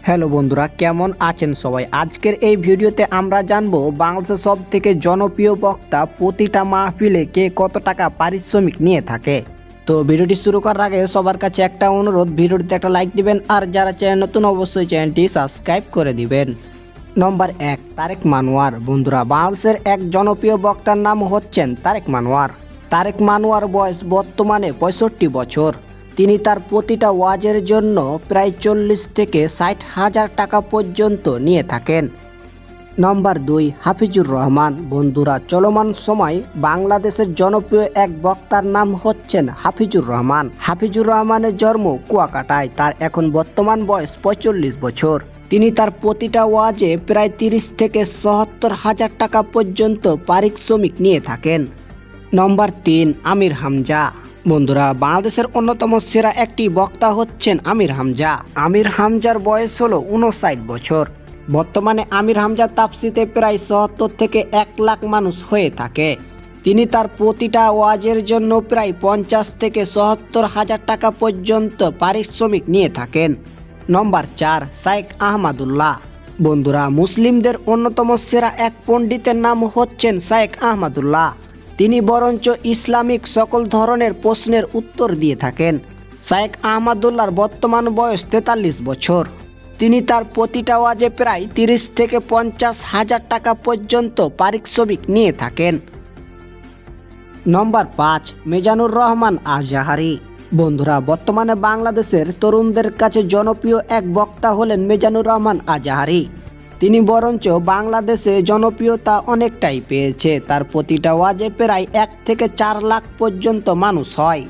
Hello বন্ধুরা, কেমন আছেন সবাই? আজকের এই ভিডিওতে আমরা জানবো বাংলাদেশের সব থেকে জনপ্রিয় বক্তা প্রতিটা মাহফিলে কে কত টাকা পারিশ্রমিক নিয়ে থাকে। তো ভিডিওটি শুরু করার আগে সবার কাছে একটা অনুরোধ, ভিডিওটিতে একটা লাইক দিবেন আর যারা চ্যানেল নতুন অবশ্যই চ্যানেলটি সাবস্ক্রাইব করে দিবেন। নম্বর 1, তারেক মানোয়ার। বন্ধুরা, বাংলাদেশের এক জনপ্রিয় বক্তার নাম হচ্ছেন তারেক মানোয়ার। তারেক মানোয়ার বয়স বর্তমানে 65 বছর। তিনি তার প্রতিটা ওয়াজের জন্য প্রায় 40 থেকে 60 হাজার টাকা পর্যন্ত নিয়ে থাকেন। নম্বর 2, হাফিজুর রহমান। বন্ধুরা, চলমান সময় বাংলাদেশের জনপ্রিয় এক বক্তার নাম হচ্ছেন হাফিজুর রহমান। হাফিজুর রহমানের জন্ম কুয়াকাটায়। তার এখন বর্তমান বয়স 45 বছর। তিনি তার প্রতিটা ওয়াজে প্রায় 30 থেকে 70 হাজার টাকা পর্যন্ত পারিশ্রমিক নিয়ে থাকেন। নম্বর 3, আমির হামজা। বন্ধুরা, বাংলাদেশের অন্যতম সেরা একটি বক্তা হচ্ছেন আমির হামজা। আমির হামজার বয়স হলো 59 বছর। বর্তমানে আমির হামজার তাফসিতে প্রায় 70 থেকে 1 লাখ মানুষ হয়ে থাকে। তিনি তার প্রতিটা ওয়াজের জন্য প্রায় 50 থেকে 70 হাজার টাকা পর্যন্ত পারিশ্রমিক নিয়ে থাকেন। নম্বর 4, শাইখ আহমদুল্লাহ। বন্ধুরা, মুসলিমদের অন্যতম সেরা এক পণ্ডিতের নাম হচ্ছেন শাইখ আহমদুল্লাহ। তিনি বরঞ্চ ইসলামিক সকল ধরনের প্রশ্নের উত্তর দিয়ে থাকেন। শাইখ আহমদুল্লাহর বর্তমান বয়স 43 বছর। তিনি তার প্রতিটা ওয়াজে প্রায় 30 থেকে 50 হাজার টাকা পর্যন্ত পারিশ্রমিক নিয়ে থাকেন। নম্বর 5, মিজানুর রহমান আজহারী। বন্ধুরা, বর্তমানে বাংলাদেশের তরুণদের কাছে জনপ্রিয় এক বক্তা হলেন মিজানুর রহমান আজহারী। তিনি বরঞ্চ বাংলাদেশে জনপ্রিয়তা অনেকটাই পেয়েছে। তার প্রতিটা ওয়াজে প্রায় 1 থেকে 4 লাখ পর্যন্ত মানুষ হয়।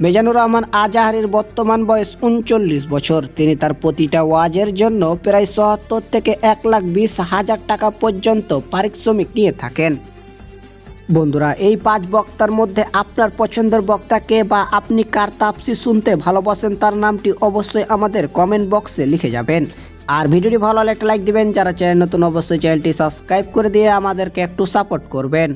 মিজানুর রহমান আজহারীর বর্তমান বয়স 39 বছর। তিনি তার প্রতিটা ওয়াজের জন্য প্রায় 70 থেকে 1,20,000 হাজার টাকা পর্যন্ত পারিশ্রমিক নিয়ে থাকেন। বন্ধুরা, এই 5 বক্তার মধ্যে আপনার পছন্দের বক্তা কে বা আপনি কার তাফসীর শুনতে ভালোবাসেন তার নামটি অবশ্যই আমাদের কমেন্ট বক্সে লিখে যাবেন। আর ভিডিওটি ভালো লাগলে একটা লাইক দিবেন। যারা চ্যানেল নতুন অবশ্যই চ্যানেলটি সাবস্ক্রাইব করে দিয়ে আমাদেরকে একটু সাপোর্ট করবেন।